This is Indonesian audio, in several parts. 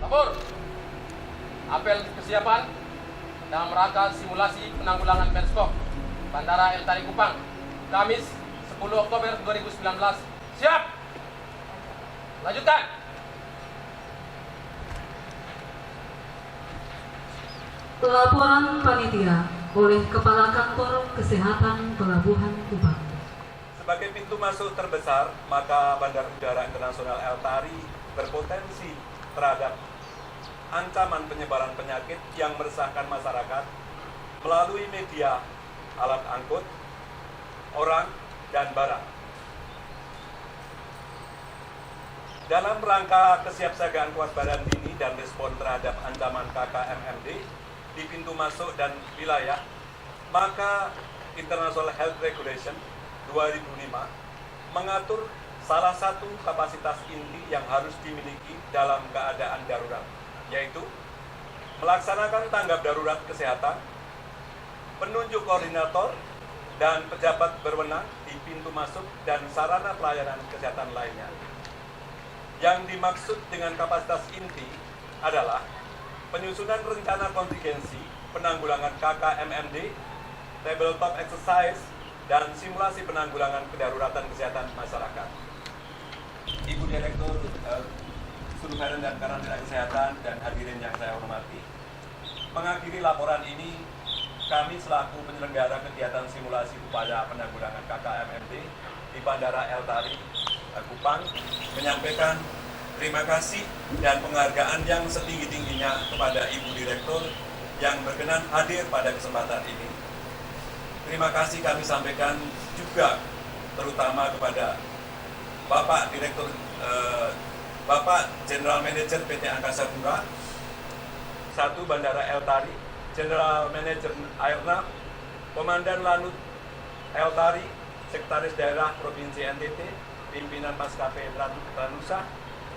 Lapor, apel kesiapan dalam rangka simulasi penanggulangan Menskop Bandara El Tari Kupang, Kamis 10 Oktober 2019. Siap! Lanjutkan! Pelaporan panitia oleh Kepala Kantor Kesehatan Pelabuhan Kupang. Sebagai pintu masuk terbesar, maka Bandara Udara Internasional El Tari berpotensi terhadap ancaman penyebaran penyakit yang meresahkan masyarakat melalui media, alat angkut, orang, dan barang. Dalam rangka kesiapsiagaan kewaspadaan dini dan respon terhadap ancaman KKMMD di pintu masuk dan wilayah, maka International Health Regulation 2005 mengatur salah satu kapasitas inti yang harus dimiliki dalam keadaan darurat, yaitu melaksanakan tanggap darurat kesehatan, penunjuk koordinator, dan pejabat berwenang di pintu masuk dan sarana pelayanan kesehatan lainnya. Yang dimaksud dengan kapasitas inti adalah penyusunan rencana kontingensi, penanggulangan KKMMD, tabletop exercise, dan simulasi penanggulangan kedaruratan kesehatan masyarakat. Ibu Direktur Surveillance dan Karantina Kesehatan dan hadirin yang saya hormati, mengakhiri laporan ini, kami selaku penyelenggara kegiatan simulasi upaya penanggulangan KKMMD di Bandara El Tari Kupang menyampaikan terima kasih dan penghargaan yang setinggi-tingginya kepada Ibu Direktur yang berkenan hadir pada kesempatan ini. Terima kasih kami sampaikan juga terutama kepada Bapak Direktur, Bapak General Manager PT Angkasa Pura I Bandara El Tari, General Manager Airnav, Komandan Lanut El Tari, Sekretaris Daerah Provinsi NTT, pimpinan maskapai Tranusa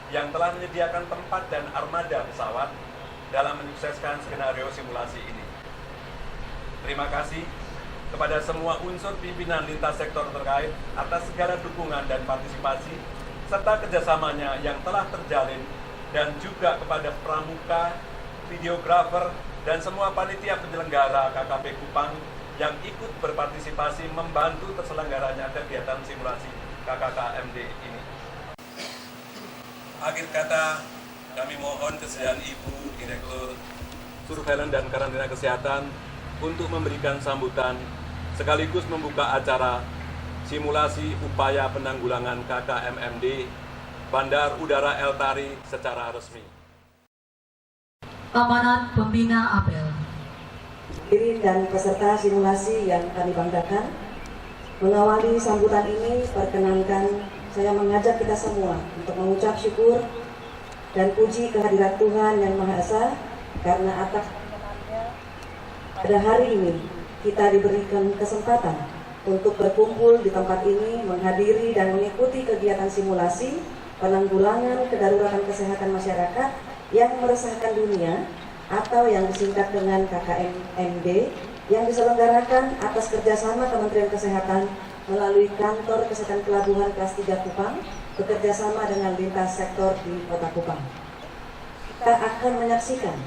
yang telah menyediakan tempat dan armada pesawat dalam menyukseskan skenario simulasi ini. Terima kasih kepada semua unsur pimpinan lintas sektor terkait atas segala dukungan dan partisipasi serta kerjasamanya yang telah terjalin, dan juga kepada pramuka, videografer, dan semua panitia penyelenggara KKP Kupang yang ikut berpartisipasi membantu terselenggaranya kegiatan simulasi KKKMD ini. Akhir kata, kami mohon kesediaan Ibu Direktur Surveillance dan Karantina Kesehatan untuk memberikan sambutan sekaligus membuka acara simulasi upaya penanggulangan KKMMD Bandar Udara El Tari secara resmi. Amanat Pembina Apel. Hadirin dan peserta simulasi yang kami banggakan, mengawali sambutan ini, perkenankan saya mengajak kita semua untuk mengucap syukur dan puji kehadirat Tuhan Yang Maha Esa, karena atas pada hari ini kita diberikan kesempatan untuk berkumpul di tempat ini, menghadiri dan mengikuti kegiatan simulasi penanggulangan kedaruratan kesehatan masyarakat yang meresahkan dunia atau yang disingkat dengan KKMMD yang diselenggarakan atas kerjasama Kementerian Kesehatan melalui Kantor Kesehatan Pelabuhan Kelas 3 Kupang bekerjasama dengan lintas sektor di Kota Kupang. Kita akan menyaksikan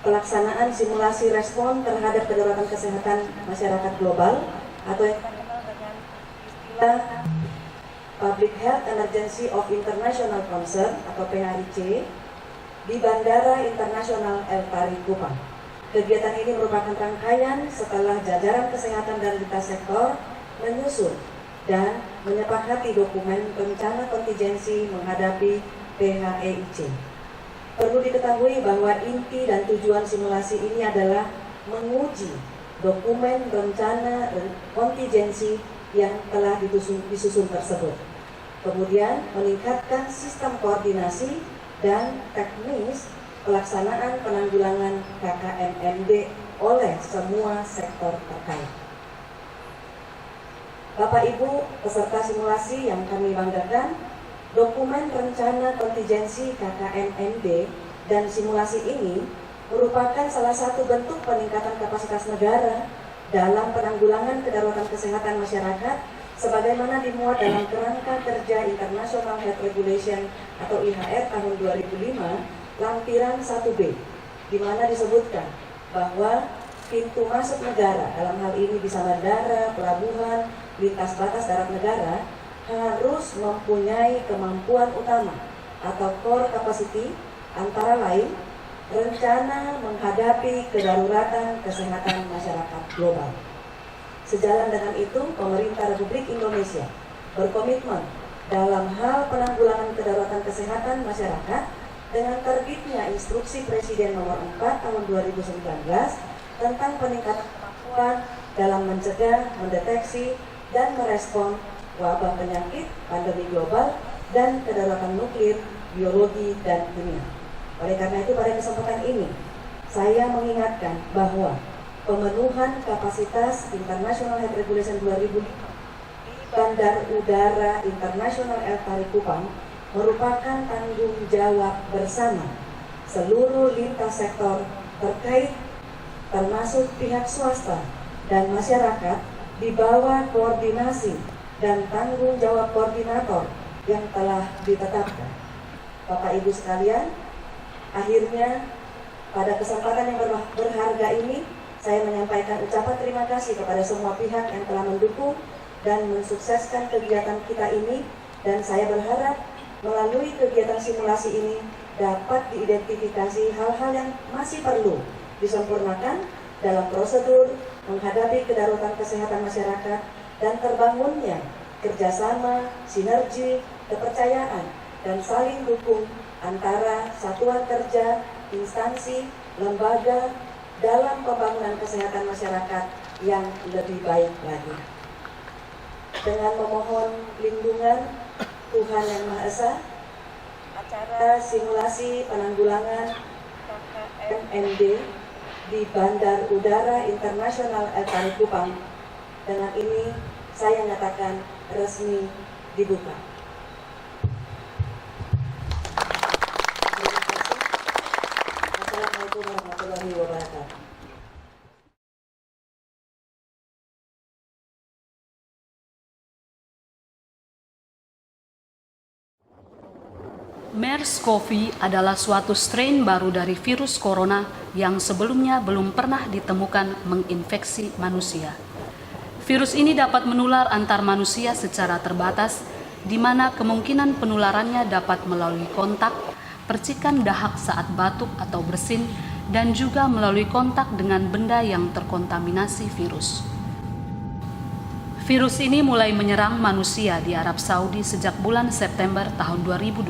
pelaksanaan simulasi respon terhadap kedaruratan kesehatan masyarakat global atau yang dikenal dengan istilah Public Health Emergency of International Concern atau PHIC di Bandara Internasional El Tari Kupang. Kegiatan ini merupakan rangkaian setelah jajaran kesehatan dan lintas sektor menyusun dan menyepakati dokumen rencana kontingensi menghadapi PHEIC. Perlu diketahui bahwa inti dan tujuan simulasi ini adalah menguji dokumen rencana kontingensi yang telah disusun tersebut. Kemudian meningkatkan sistem koordinasi dan teknis pelaksanaan penanggulangan KKMMD oleh semua sektor terkait. Bapak Ibu peserta simulasi yang kami banggakan, dokumen rencana kontingensi KKMMD dan simulasi ini merupakan salah satu bentuk peningkatan kapasitas negara dalam penanggulangan kedaruratan kesehatan masyarakat sebagaimana dimuat dalam Kerangka Kerja International Health Regulation atau IHR tahun 2005 lampiran 1B, di mana disebutkan bahwa pintu masuk negara, dalam hal ini bisa bandara, pelabuhan, lintas batas darat negara, harus mempunyai kemampuan utama atau core capacity, antara lain rencana menghadapi kedaruratan kesehatan masyarakat global. Sejalan dengan itu, pemerintah Republik Indonesia berkomitmen dalam hal penanggulangan kedaruratan kesehatan masyarakat dengan terbitnya Instruksi Presiden Nomor 4 Tahun 2019 tentang peningkatan kemampuan dalam mencegah, mendeteksi, dan merespon wabah penyakit, pandemi global, dan kedaruratan nuklir, biologi, dan kimia. Oleh karena itu, pada kesempatan ini, saya mengingatkan bahwa pemenuhan kapasitas International Health Regulation 2005 di Bandar Udara Internasional El Tari Kupang merupakan tanggung jawab bersama seluruh lintas sektor terkait, termasuk pihak swasta dan masyarakat, di bawah koordinasi dan tanggung jawab koordinator yang telah ditetapkan. Bapak Ibu sekalian, akhirnya pada kesempatan yang berharga ini saya menyampaikan ucapan terima kasih kepada semua pihak yang telah mendukung dan mensukseskan kegiatan kita ini, dan saya berharap melalui kegiatan simulasi ini dapat diidentifikasi hal-hal yang masih perlu disempurnakan dalam prosedur menghadapi kedaruratan kesehatan masyarakat dan terbangunnya kerjasama, sinergi, kepercayaan, dan saling dukung antara satuan kerja, instansi, lembaga dalam pembangunan kesehatan masyarakat yang lebih baik lagi. Dengan memohon lindungan Tuhan Yang Maha Esa, acara simulasi penanggulangan KKMMD di Bandar Udara Internasional El Tari Kupang dengan ini saya nyatakan resmi dibuka. Terima kasih. Assalamualaikum warahmatullahi wabarakatuh. MERS-CoV adalah suatu strain baru dari virus corona yang sebelumnya belum pernah ditemukan menginfeksi manusia. Virus ini dapat menular antar manusia secara terbatas, di mana kemungkinan penularannya dapat melalui kontak, percikan dahak saat batuk atau bersin, dan juga melalui kontak dengan benda yang terkontaminasi virus. Virus ini mulai menyerang manusia di Arab Saudi sejak bulan September tahun 2012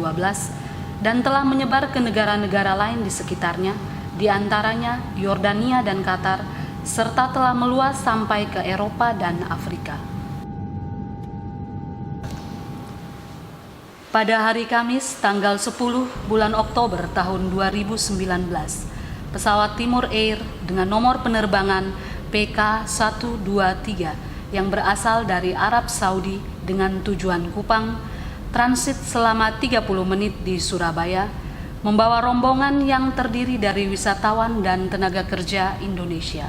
dan telah menyebar ke negara-negara lain di sekitarnya, di antaranya Yordania dan Qatar, serta telah meluas sampai ke Eropa dan Afrika. Pada hari Kamis, tanggal 10 bulan Oktober tahun 2019, pesawat Timur Air dengan nomor penerbangan PK123 yang berasal dari Arab Saudi dengan tujuan Kupang, transit selama 30 menit di Surabaya, membawa rombongan yang terdiri dari wisatawan dan tenaga kerja Indonesia.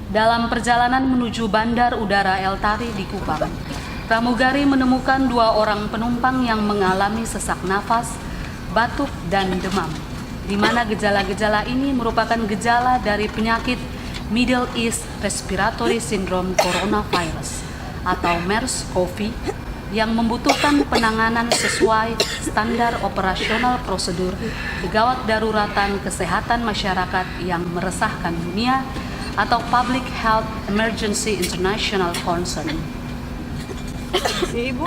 Dalam perjalanan menuju Bandar Udara El Tari di Kupang, pramugari menemukan 2 orang penumpang yang mengalami sesak nafas, batuk, dan demam, di mana gejala-gejala ini merupakan gejala dari penyakit Middle East Respiratory Syndrome Coronavirus atau MERS-CoV yang membutuhkan penanganan sesuai standar operasional prosedur gawat daruratan kesehatan masyarakat yang meresahkan dunia atau Public Health Emergency International Concern. Ibu,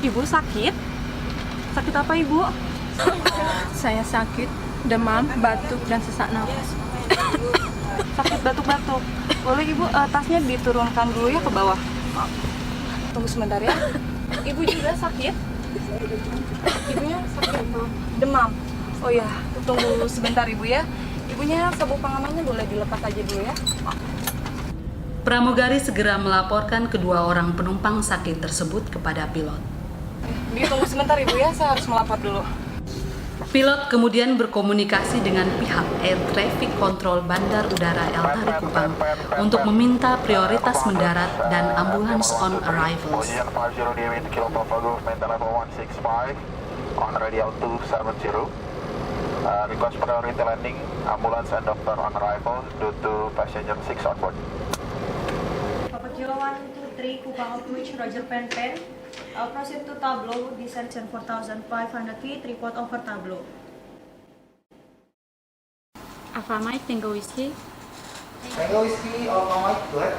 ibu sakit? Sakit apa ibu? Saya sakit, demam, batuk, dan sesak nafas. Sakit batuk-batuk. Boleh ibu tasnya diturunkan dulu ya ke bawah. Tunggu sebentar ya. Ibu juga sakit? Ibunya sakit demam. Oh ya, tunggu sebentar ibu ya. Ibunya sabuk pengamannya boleh dilepas aja dulu ya. Pramugari segera melaporkan kedua orang penumpang sakit tersebut kepada pilot. Ditunggu sebentar ibu ya, saya harus melapor dulu. Pilot kemudian berkomunikasi dengan pihak Air Traffic Control Bandar Udara El Tari Kupang untuk meminta prioritas mendarat dan ambulans on arrivals. Position 50 David Kilo Papa Golf, maintain level 165 on radial 270. Request priority landing, ambulance and doctor on arrival due to passenger 6 on board. Papa Kilo 123 Kupang approach Roger Pen. Proceed to Tableau, descent 4,500 feet, report over Tableau. Alpha Mike, Tango Whiskey. Tango Whiskey, Alpha Mike, go ahead.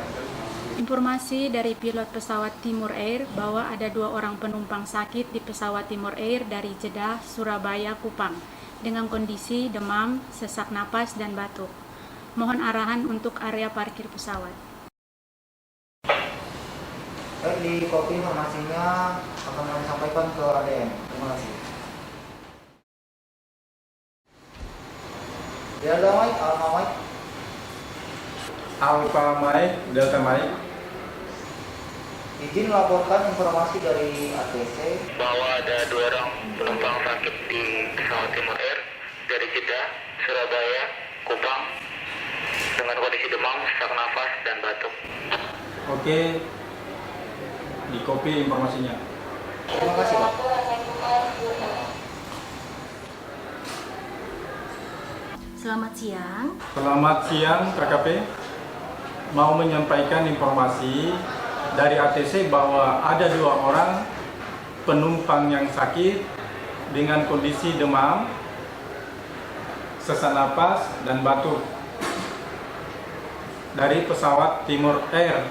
Informasi dari pilot pesawat Timur Air bahwa ada 2 orang penumpang sakit di pesawat Timur Air dari Jeddah, Surabaya, Kupang dengan kondisi demam, sesak napas, dan batuk. Mohon arahan untuk area parkir pesawat. Baik, di copy informasinya akan kami sampaikan ke ADM. Terima kasih. Delta Mike, Alpha Mike. Alpha Mike, Delta Mike. Izin melaporkan informasi dari ATC Bahwa ada 2 orang penumpang sakit di pesawat Timur Air dari Jeddah, Surabaya, Kupang dengan kondisi demam, sesak nafas, dan batuk. Oke, di copy informasinya. Terima kasih, Pak. Selamat siang. Selamat siang, KKP. Mau menyampaikan informasi dari ATC bahwa ada 2 orang penumpang yang sakit dengan kondisi demam, sesak napas, dan batuk dari pesawat Timur Air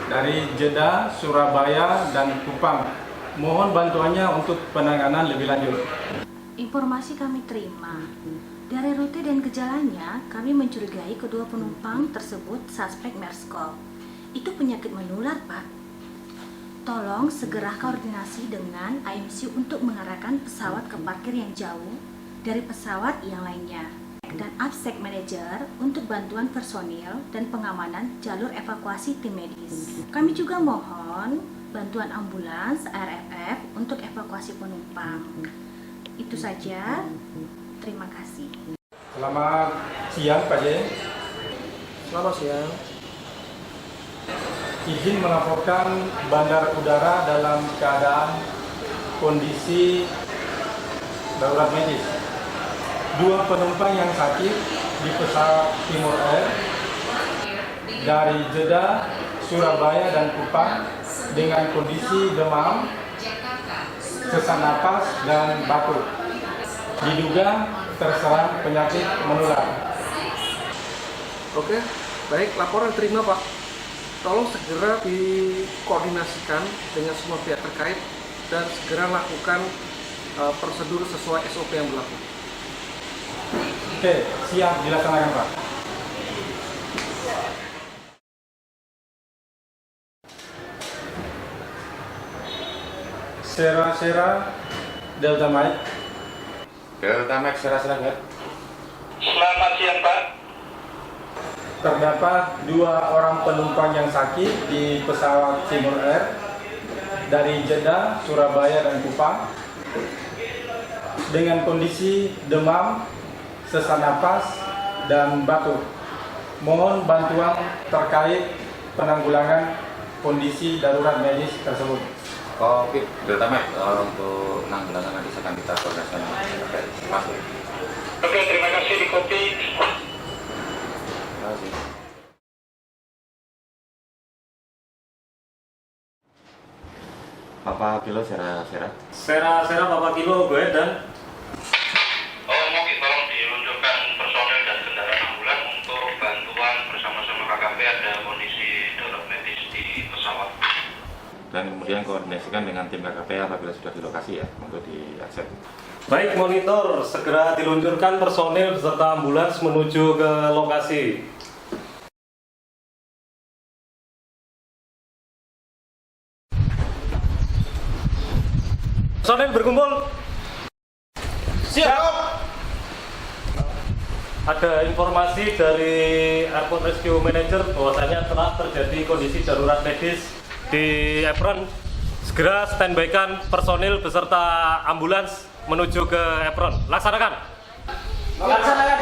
dari Jeddah, Surabaya, dan Kupang. Mohon bantuannya untuk penanganan lebih lanjut. Informasi kami terima. Dari rute dan gejalanya, kami mencurigai kedua penumpang tersebut suspek MERS-CoV. Itu penyakit menular, Pak. Tolong segera koordinasi dengan IMC untuk mengarahkan pesawat ke parkir yang jauh dari pesawat yang lainnya. Dan AFSEC Manager untuk bantuan personil dan pengamanan jalur evakuasi tim medis. Kami juga mohon bantuan ambulans RFF untuk evakuasi penumpang. Itu saja. Terima kasih. Selamat siang, Pak J. Selamat siang. Izin melaporkan bandar udara dalam keadaan kondisi darurat medis. 2 penumpang yang sakit di pesawat Timur Air dari Jeddah, Surabaya, dan Kupang dengan kondisi demam, sesak napas, dan batuk. Diduga terserang penyakit menular. Oke, baik, laporan terima Pak. Tolong segera dikoordinasikan dengan semua pihak terkait dan segera lakukan prosedur sesuai SOP yang berlaku. Oke, siap dilaksanakan, Pak. Sera Delta Mike. Delta Mike, Sera. Selamat siang, Pak. Terdapat 2 orang penumpang yang sakit di pesawat Timur Air dari Jeddah, Surabaya, dan Kupang dengan kondisi demam, sesak napas, dan batuk. Mohon bantuan terkait penanggulangan kondisi darurat medis tersebut. Oke, Delta Mike, untuk penanggulangan nanti akan kita koordinasikan. Masuk. Oke, terima kasih di kopi. Terima kasih. Papa Kilo, Sera. Sera Papa Kilo, go ahead dan. Mogi, tolong diluncurkan personel dan kendaraan ambulan untuk bantuan bersama-sama KKP ada kondisi darurat medis di pesawat. Dan kemudian koordinasikan dengan tim KKP apabila sudah di lokasi ya untuk diakses. Baik, monitor, segera diluncurkan personil beserta ambulans menuju ke lokasi. Personil berkumpul. Siap. Ada informasi dari Airport Rescue Manager bahwasanya telah terjadi kondisi darurat medis di apron. Segera standby-kan personil beserta ambulans menuju ke apron. Laksanakan. Laksanakan.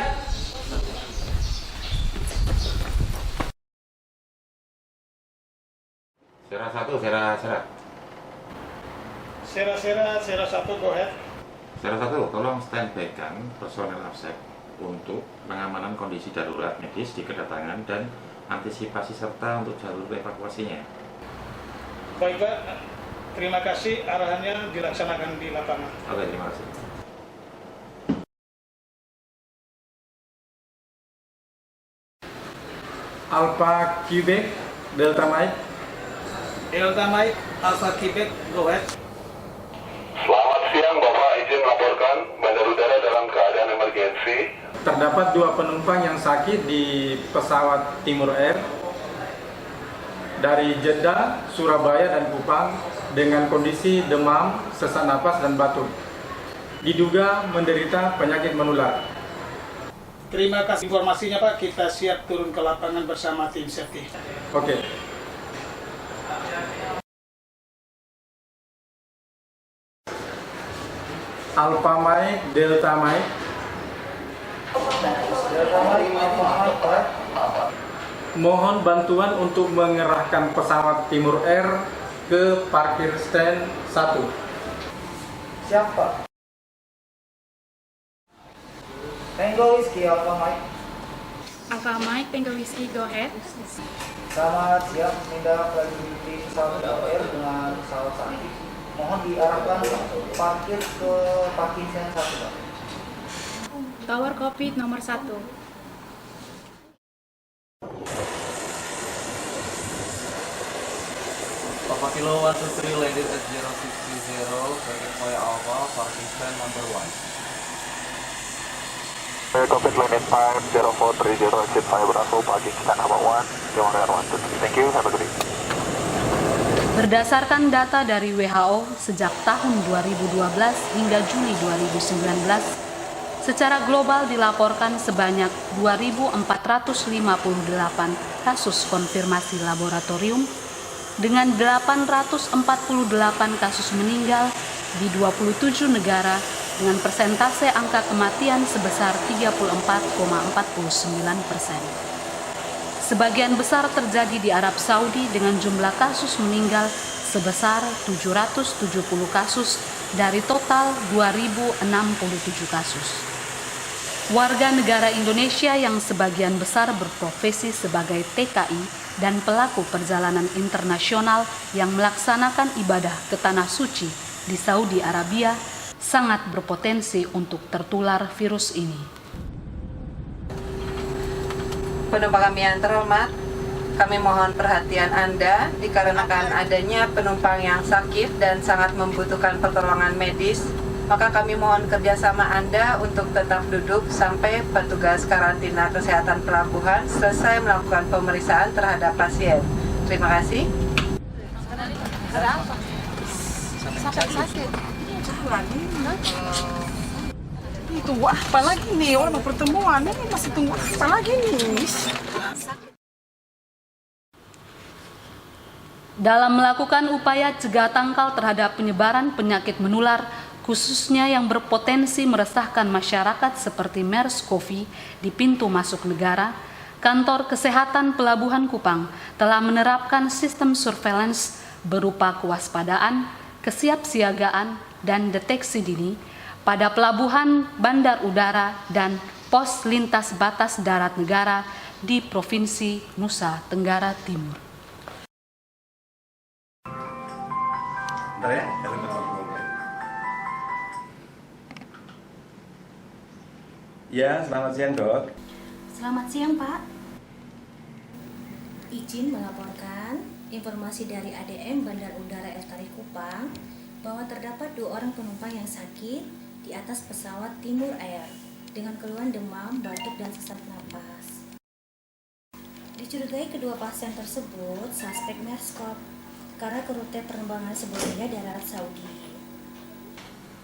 Sera 1, go ahead. Sera 1, tolong standby-kan personel AFSEC untuk pengamanan kondisi darurat medis di kedatangan dan antisipasi serta untuk jalur evakuasinya. Baik Pak, terima kasih, arahannya dilaksanakan di lapangan. Oke, terima kasih. Alpha Quebec, Delta Mike. Delta Mike, Alpha Quebec, go ahead. Selamat siang Bapak, izin melaporkan bandar udara dalam keadaan emergensi. Terdapat 2 penumpang yang sakit di pesawat Timur Air dari Jeddah, Surabaya, dan Kupang dengan kondisi demam, sesak napas, dan batuk. Diduga menderita penyakit menular. Terima kasih informasinya Pak, kita siap turun ke lapangan bersama tim safety. Oke. Alpha Mike, Delta Mike. Mohon bantuan untuk mengerahkan pesawat Timur Air ke parkir stand 1. Siapa? Tango Whiskey, Alpha Mike. Alpha Mike, Tango Whiskey, go ahead. Selamat siang, tindak lanjuti pesawat Timur Air dengan pesawat sakit. Mohon diarahkan parkir ke parking stand 1, Pak. Tower Covid nomor 1. Papa Kilo 123 landed at 060, Packet Boy Alpha, parking stand number 1. Covid landed 50430, exit 5 Bravo, parking stand number 1. Terima kasih, thank you, have a good day. Berdasarkan data dari WHO sejak tahun 2012 hingga Juli 2019, secara global dilaporkan sebanyak 2.458 kasus konfirmasi laboratorium dengan 848 kasus meninggal di 27 negara dengan persentase angka kematian sebesar 34,49%. Sebagian besar terjadi di Arab Saudi dengan jumlah kasus meninggal sebesar 770 kasus dari total 2.067 kasus. Warga negara Indonesia yang sebagian besar berprofesi sebagai TKI dan pelaku perjalanan internasional yang melaksanakan ibadah ke tanah suci di Saudi Arabia sangat berpotensi untuk tertular virus ini. Penumpang kami yang terhormat, kami mohon perhatian Anda dikarenakan adanya penumpang yang sakit dan sangat membutuhkan pertolongan medis, maka kami mohon kerjasama Anda untuk tetap duduk sampai petugas karantina kesehatan pelabuhan selesai melakukan pemeriksaan terhadap pasien. Terima kasih. Ada apa? Sakit. Ini tunggu apa lagi nih? Orang mau pertemuan, ini masih tunggu apa lagi nih? Dalam melakukan upaya cegah tangkal terhadap penyebaran penyakit menular, khususnya yang berpotensi meresahkan masyarakat seperti MERS-CoV di pintu masuk negara, Kantor Kesehatan Pelabuhan Kupang telah menerapkan sistem surveillance berupa kewaspadaan, kesiapsiagaan, dan deteksi dini pada pelabuhan, bandar udara, dan pos lintas batas darat negara di Provinsi Nusa Tenggara Timur. Ya, selamat siang dok. Selamat siang Pak. Izin melaporkan informasi dari ADM Bandar Udara El Tari Kupang bahwa terdapat 2 orang penumpang yang sakit di atas pesawat Timur Air dengan keluhan demam, batuk, dan sesak napas. Dicurigai kedua pasien tersebut suspek MERS-CoV karena ke rute penerbangan sebelumnya dari Arab Saudi.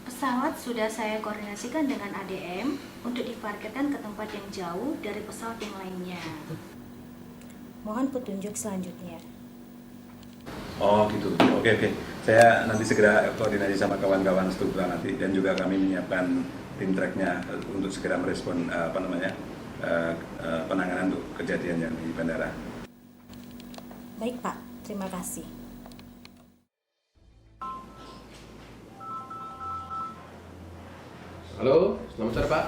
Pesawat sudah saya koordinasikan dengan ADM untuk diparkirkan ke tempat yang jauh dari pesawat yang lainnya. Mohon petunjuk selanjutnya. Oh gitu, oke. Saya nanti segera koordinasi sama kawan-kawan struktural nanti, dan juga kami menyiapkan tim tracknya untuk segera merespon penanganan untuk kejadian yang di bandara. Baik Pak, terima kasih. Halo, selamat sore Pak.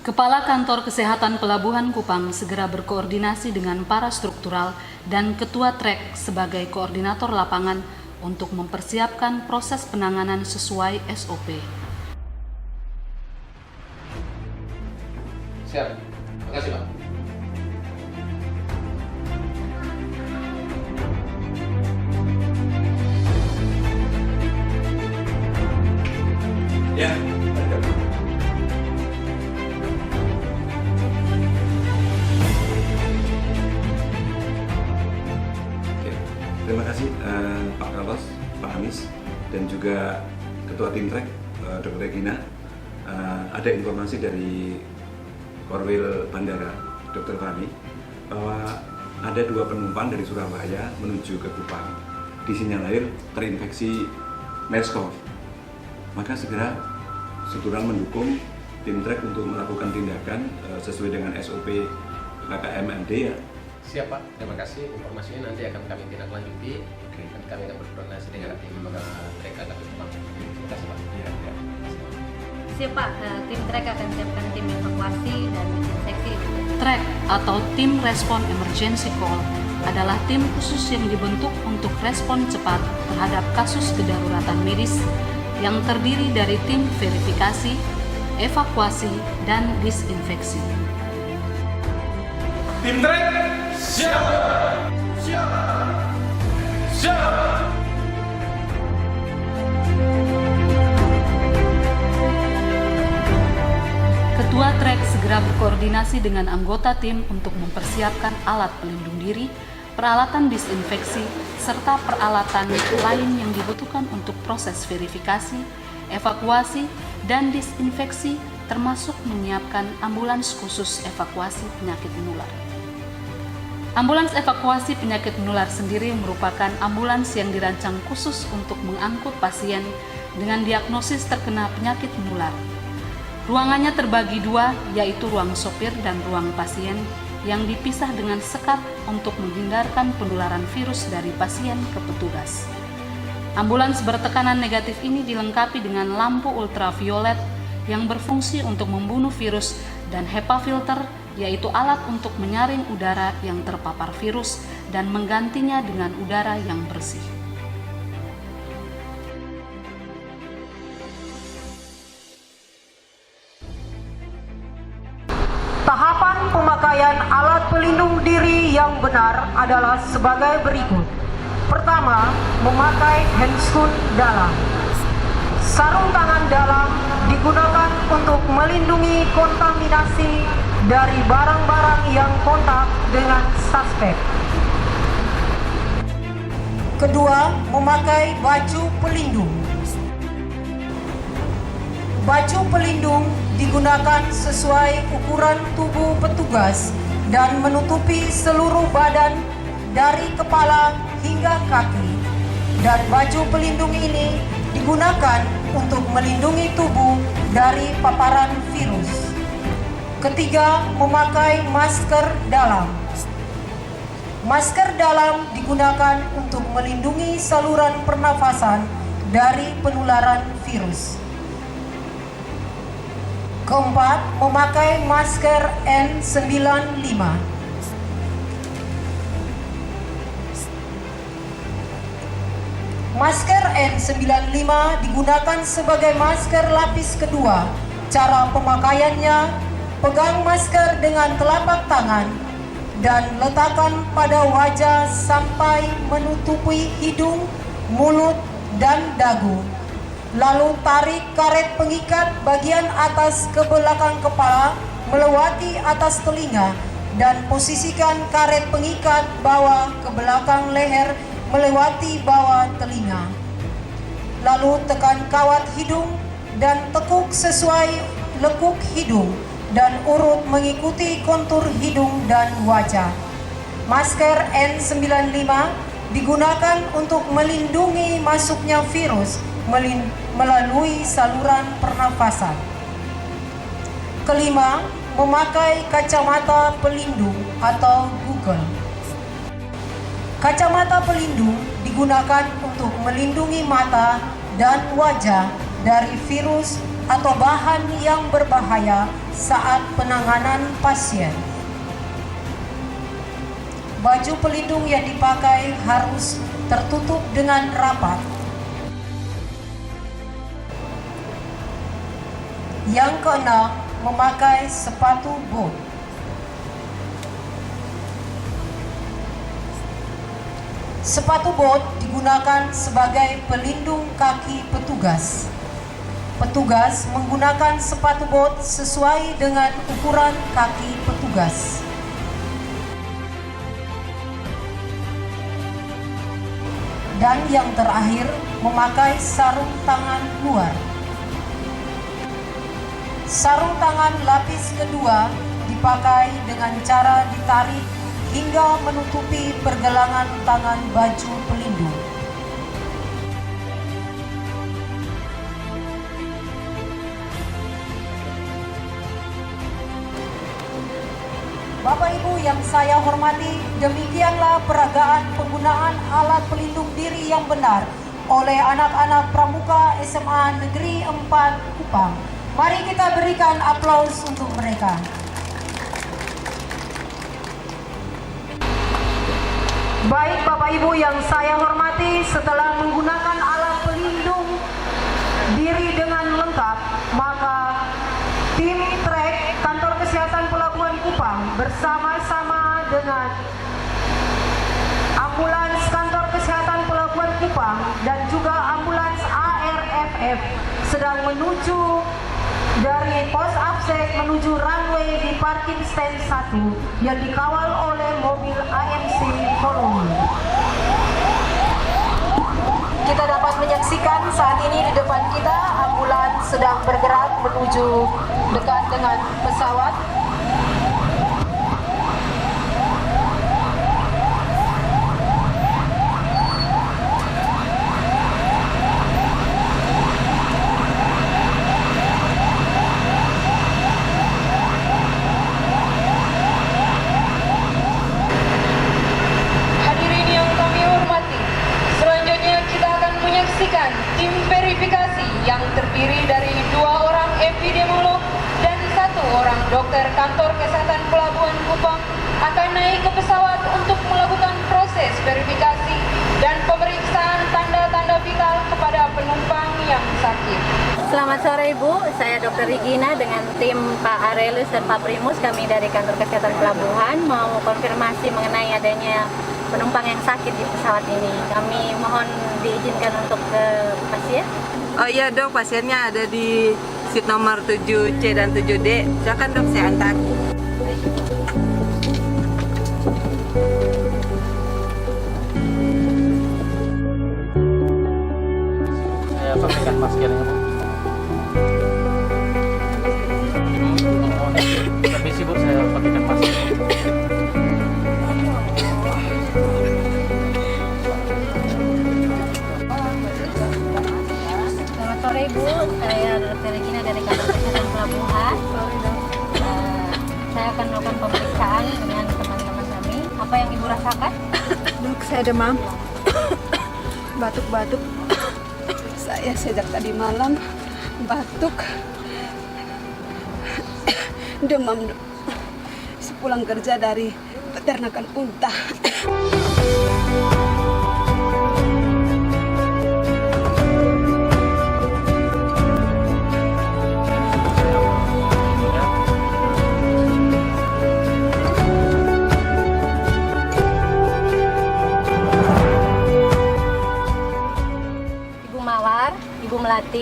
Kepala Kantor Kesehatan Pelabuhan Kupang segera berkoordinasi dengan para struktural dan Ketua Trek sebagai koordinator lapangan untuk mempersiapkan proses penanganan sesuai SOP. Siap, terima kasih Pak. Ya. Terima kasih Pak Carlos, Pak Hamis, dan juga Ketua Tim Trek, Dr. Regina. Ada informasi dari Korwil Bandara, Dr. Fahmi, bahwa ada 2 penumpang dari Surabaya menuju ke Kupang disinyalir terinfeksi MERS-CoV. Maka segera struktural mendukung Tim Trek untuk melakukan tindakan sesuai dengan SOP KKMMD ya. Siap Pak, terima kasih. Informasinya nanti akan kami tindak lanjuti. Dan kami akan berkoordinasi dengan tim mereka dari Kupang. Terima kasih Pak. Ya. Siap Pak, tim Trek akan siapkan tim evakuasi dan inseksi. Trek atau Tim Respon Emergency Call adalah tim khusus yang dibentuk untuk respon cepat terhadap kasus kedaruratan medis yang terdiri dari tim verifikasi, evakuasi, dan disinfeksi. Tim Trek, siap! Siap! Siap! Ketua Trek segera berkoordinasi dengan anggota tim untuk mempersiapkan alat pelindung diri, peralatan disinfeksi, serta peralatan lain yang dibutuhkan untuk proses verifikasi, evakuasi, dan disinfeksi, termasuk menyiapkan ambulans khusus evakuasi penyakit menular. Ambulans evakuasi penyakit menular sendiri merupakan ambulans yang dirancang khusus untuk mengangkut pasien dengan diagnosis terkena penyakit menular. Ruangannya terbagi 2, yaitu ruang sopir dan ruang pasien, yang dipisah dengan sekat untuk menghindarkan penularan virus dari pasien ke petugas. Ambulans bertekanan negatif ini dilengkapi dengan lampu ultraviolet yang berfungsi untuk membunuh virus dan HEPA filter, yaitu alat untuk menyaring udara yang terpapar virus dan menggantinya dengan udara yang bersih. Tahapan pemakaian alat pelindung diri yang benar adalah sebagai berikut. Pertama, memakai handscoon dalam. Sarung tangan dalam digunakan untuk melindungi kontaminasi dari barang-barang yang kontak dengan suspek. Kedua, memakai baju pelindung. Baju pelindung digunakan sesuai ukuran tubuh petugas dan menutupi seluruh badan dari kepala hingga kaki. Dan baju pelindung ini digunakan untuk melindungi tubuh dari paparan virus. Ketiga, memakai masker dalam. Masker dalam digunakan untuk melindungi saluran pernafasan dari penularan virus. Keempat, memakai masker N95. Masker N95 digunakan sebagai masker lapis kedua. Cara pemakaiannya, pegang masker dengan telapak tangan, dan letakkan pada wajah sampai menutupi hidung, mulut, dan dagu. Lalu tarik karet pengikat bagian atas ke belakang kepala melewati atas telinga dan posisikan karet pengikat bawah ke belakang leher melewati bawah telinga. Lalu tekan kawat hidung dan tekuk sesuai lekuk hidung dan urut mengikuti kontur hidung dan wajah. Masker N95 digunakan untuk melindungi masuknya virus melalui saluran pernafasan. Kelima, memakai kacamata pelindung atau Google. Kacamata pelindung digunakan untuk melindungi mata dan wajah dari virus atau bahan yang berbahaya saat penanganan pasien. Baju pelindung yang dipakai harus tertutup dengan rapat. Yang keenam, memakai sepatu bot. Sepatu bot digunakan sebagai pelindung kaki petugas. Petugas menggunakan sepatu bot sesuai dengan ukuran kaki petugas. Dan yang terakhir, memakai sarung tangan luar. Sarung tangan lapis kedua dipakai dengan cara ditarik hingga menutupi pergelangan tangan baju pelindung. Bapak Ibu yang saya hormati, demikianlah peragaan penggunaan alat pelindung diri yang benar oleh anak-anak Pramuka SMA Negeri 4 Kupang. Mari kita berikan aplaus untuk mereka. Baik Bapak Ibu yang saya hormati, setelah menggunakan alat pelindung diri dengan lengkap, maka tim trek Kantor Kesehatan Pelabuhan Kupang bersama-sama dengan ambulans Kantor Kesehatan Pelabuhan Kupang dan juga ambulans ARFF sedang menuju dari pos APSEC menuju runway di parking stand 1 yang dikawal oleh mobil AMC Koloni. Kita dapat menyaksikan saat ini di depan kita ambulans sedang bergerak menuju dekat dengan pesawat. Tim verifikasi yang terdiri dari 2 orang epidemiolog dan 1 orang dokter Kantor Kesehatan Pelabuhan Kupang akan naik ke pesawat untuk melakukan proses verifikasi dan pemeriksaan tanda-tanda vital kepada penumpang yang sakit. Selamat sore Ibu, saya Dr. Regina dengan tim Pak Arelus dan Pak Primus, kami dari Kantor Kesehatan Pelabuhan mau konfirmasi mengenai adanya penumpang yang sakit di pesawat ini. Kami mohon diizinkan untuk ke pasien. Oh iya dok, pasiennya ada di seat nomor 7C dan 7D. Silakan dok, saya antar. Saya pastikan maskernya. Permisi Bu, saya pakaikan masker. Sore Ibu, saya Dr. Regina dari Kantor Kesehatan Pelabuhan. Saya akan melakukan pemeriksaan dengan teman-teman kami. Apa yang Ibu rasakan? Dok, saya demam, batuk-batuk. Saya sejak tadi malam batuk, demam. Sepulang kerja dari peternakan unta.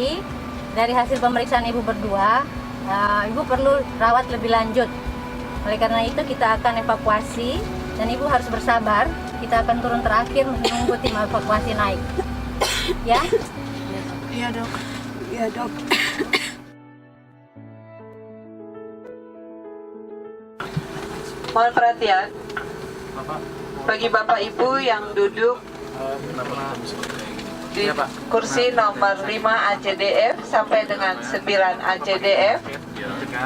Tapi dari hasil pemeriksaan Ibu berdua, Ibu perlu rawat lebih lanjut. Oleh karena itu kita akan evakuasi dan Ibu harus bersabar. Kita akan turun terakhir menunggu tim evakuasi naik. Ya? Iya dok. Iya dok. Mohon perhatian bagi Bapak Ibu yang duduk di kursi nomor 5 ACDF sampai dengan 9 ACDF,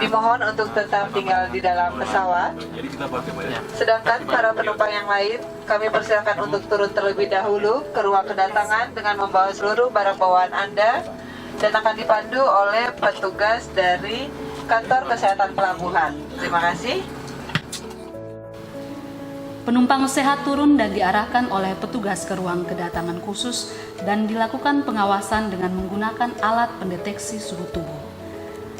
dimohon untuk tetap tinggal di dalam pesawat. Sedangkan para penumpang yang lain, kami persilakan untuk turun terlebih dahulu ke ruang kedatangan dengan membawa seluruh barang bawaan Anda dan akan dipandu oleh petugas dari Kantor Kesehatan Pelabuhan. Terima kasih. Penumpang sehat turun dan diarahkan oleh petugas ke ruang kedatangan khusus dan dilakukan pengawasan dengan menggunakan alat pendeteksi suhu tubuh.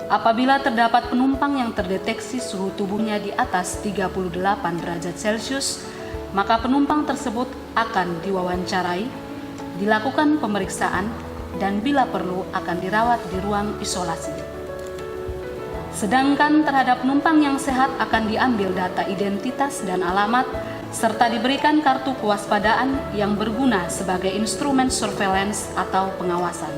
Apabila terdapat penumpang yang terdeteksi suhu tubuhnya di atas 38 derajat Celcius, maka penumpang tersebut akan diwawancarai, dilakukan pemeriksaan, dan bila perlu akan dirawat di ruang isolasi. Sedangkan terhadap penumpang yang sehat akan diambil data identitas dan alamat, serta diberikan kartu kewaspadaan yang berguna sebagai instrumen surveillance atau pengawasan.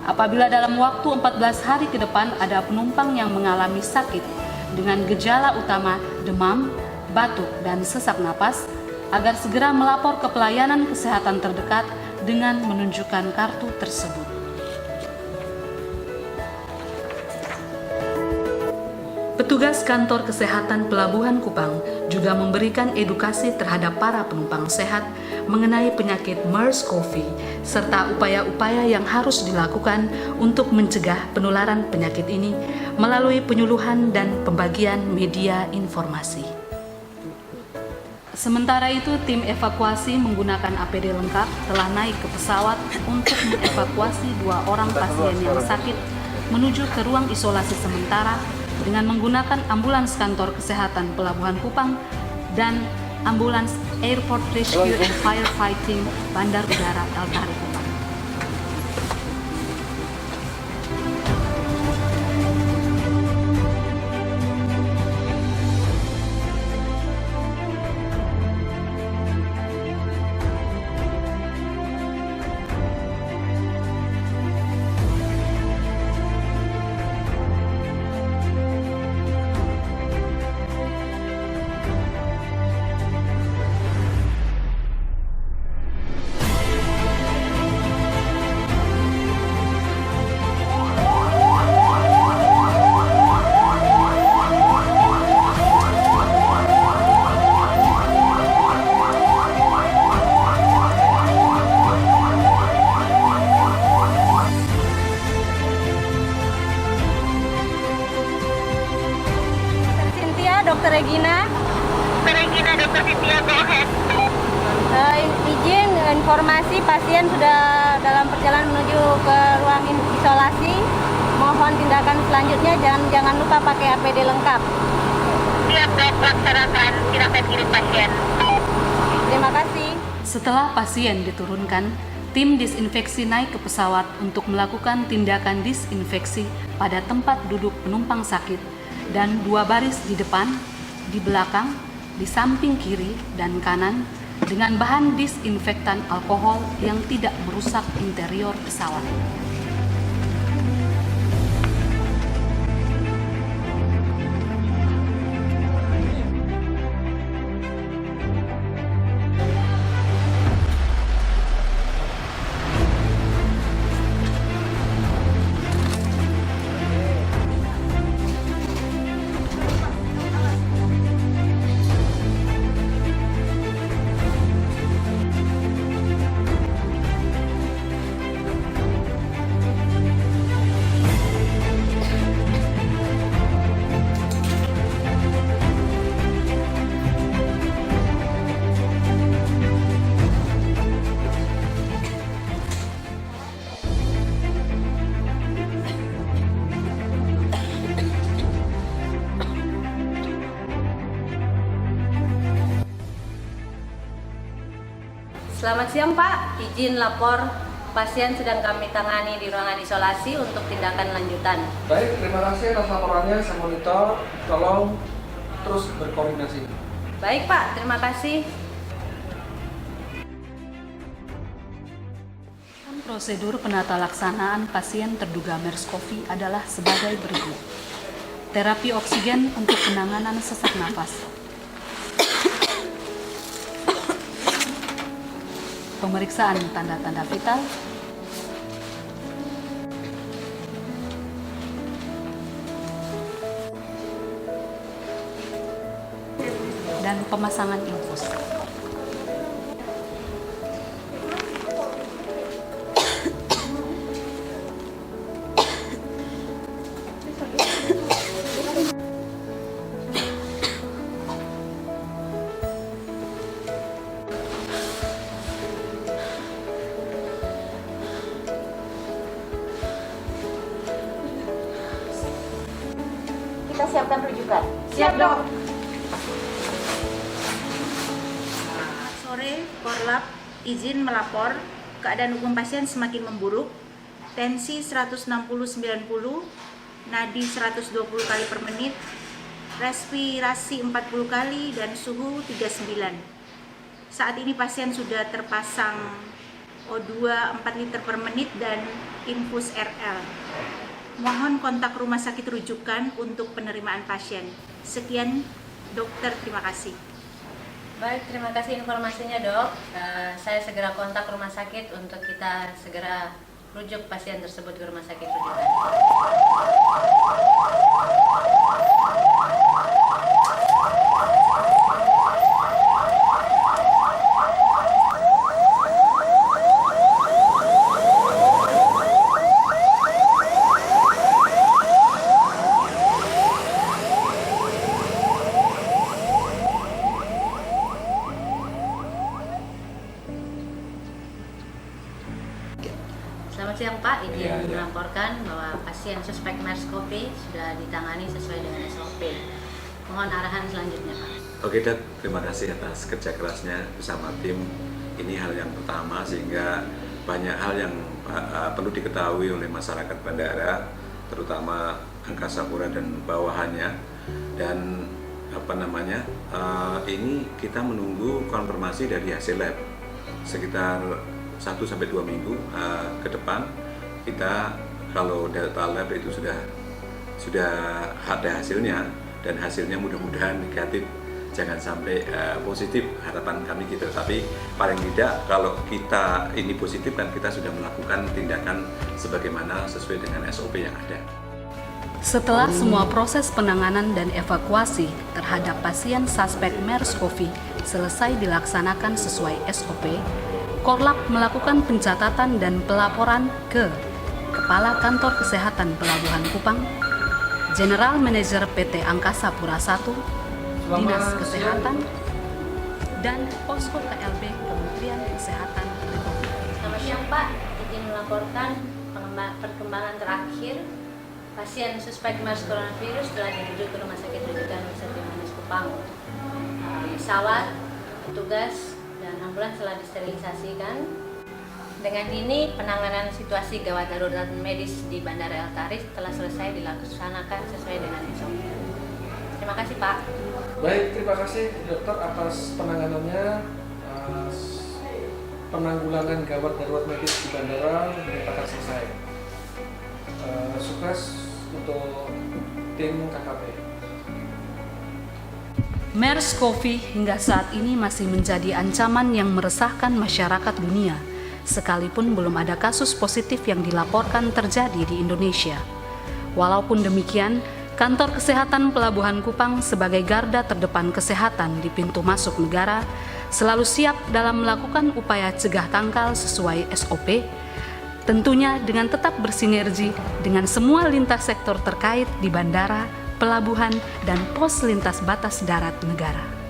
Apabila dalam waktu 14 hari ke depan ada penumpang yang mengalami sakit dengan gejala utama demam, batuk, dan sesak napas, agar segera melapor ke pelayanan kesehatan terdekat dengan menunjukkan kartu tersebut. Petugas Kantor Kesehatan Pelabuhan Kupang juga memberikan edukasi terhadap para penumpang sehat mengenai penyakit MERS-CoV serta upaya-upaya yang harus dilakukan untuk mencegah penularan penyakit ini melalui penyuluhan dan pembagian media informasi. Sementara itu, tim evakuasi menggunakan APD lengkap telah naik ke pesawat untuk mengevakuasi 2 orang pasien yang sakit menuju ke ruang isolasi sementara dengan menggunakan ambulans Kantor Kesehatan Pelabuhan Kupang dan ambulans Airport Rescue and Firefighting Bandar Udara El-Tari Kupang. Dr. Regina. Dr. Cynthia, go ahead. Izin informasi pasien sudah dalam perjalanan menuju ke ruang isolasi. Mohon tindakan selanjutnya jangan lupa pakai APD lengkap. Siap dok, laksanakan. Silakan kirim pasien. Terima kasih. Setelah pasien diturunkan, tim disinfeksi naik ke pesawat untuk melakukan tindakan disinfeksi pada tempat duduk penumpang sakit dan 2 baris di depan, di belakang, di samping kiri dan kanan dengan bahan disinfektan alkohol yang tidak merusak interior pesawat. Selamat siang Pak, izin lapor pasien sedang kami tangani di ruangan isolasi untuk tindakan lanjutan. Baik, terima kasih atas laporannya. Saya monitor. Tolong terus berkoordinasi. Baik Pak, terima kasih. Prosedur penata laksanaan pasien terduga MERS-CoV adalah sebagai berikut. Terapi oksigen untuk penanganan sesak napas. Pemeriksaan tanda-tanda vital. Dan pemasangan infus. Kita siapkan rujukan. Siap, Dok. Sore, Korlap izin melapor keadaan hukum pasien semakin memburuk. Tensi 160/90, nadi 120 kali per menit, respirasi 40 kali dan suhu 39. Saat ini pasien sudah terpasang O2 4 liter per menit dan infus RL. Mohon kontak rumah sakit rujukan untuk penerimaan pasien. Sekian, dokter, terima kasih. Baik, terima kasih informasinya dok. Saya segera kontak rumah sakit untuk kita segera rujuk pasien tersebut ke rumah sakit rujukan. Selamat siang Pak, izin melaporkan bahwa pasien suspek MERS-CoV sudah ditangani sesuai dengan SOP. Mohon arahan selanjutnya Pak. Oke Dok, terima kasih atas kerja kerasnya bersama tim. Ini hal yang pertama sehingga banyak hal yang perlu diketahui oleh masyarakat bandara, terutama Angkasa Pura dan bawahannya. Dan ini kita menunggu konfirmasi dari hasil lab sekitar 1-2 minggu ke depan. Kita kalau data lab itu sudah ada hasilnya dan hasilnya mudah-mudahan negatif, jangan sampai positif, harapan kami gitu. Tapi paling tidak kalau kita ini positif kan kita sudah melakukan tindakan sebagaimana sesuai dengan SOP yang ada. Setelah semua proses penanganan dan evakuasi terhadap pasien suspek MERS-CoV selesai dilaksanakan sesuai SOP, Korlap melakukan pencatatan dan pelaporan ke Kepala Kantor Kesehatan Pelabuhan Kupang, General Manager PT Angkasa Pura I, Dinas Kesehatan, dan Posko KLB Kementerian Kesehatan Republik. Selamat siang Pak, izin melaporkan perkembangan terakhir pasien suspek MERS coronavirus telah dirujuk ke Rumah Sakit Rujukan Wisata Manis Kupang. Pesawat, petugas, dan ambulans telah disterilisasikan. Dengan ini penanganan situasi gawat darurat medis di Bandara El Taris telah selesai dilaksanakan sesuai dengan SOP. Terima kasih Pak. Baik, terima kasih dokter atas penanganannya. Penanggulangan gawat darurat medis di bandara dinyatakan selesai. Sukses untuk tim KKP. MERS-CoV hingga saat ini masih menjadi ancaman yang meresahkan masyarakat dunia, sekalipun belum ada kasus positif yang dilaporkan terjadi di Indonesia. Walaupun demikian, Kantor Kesehatan Pelabuhan Kupang sebagai garda terdepan kesehatan di pintu masuk negara selalu siap dalam melakukan upaya cegah tangkal sesuai SOP, tentunya dengan tetap bersinergi dengan semua lintas sektor terkait di bandara, pelabuhan, dan pos lintas batas darat negara.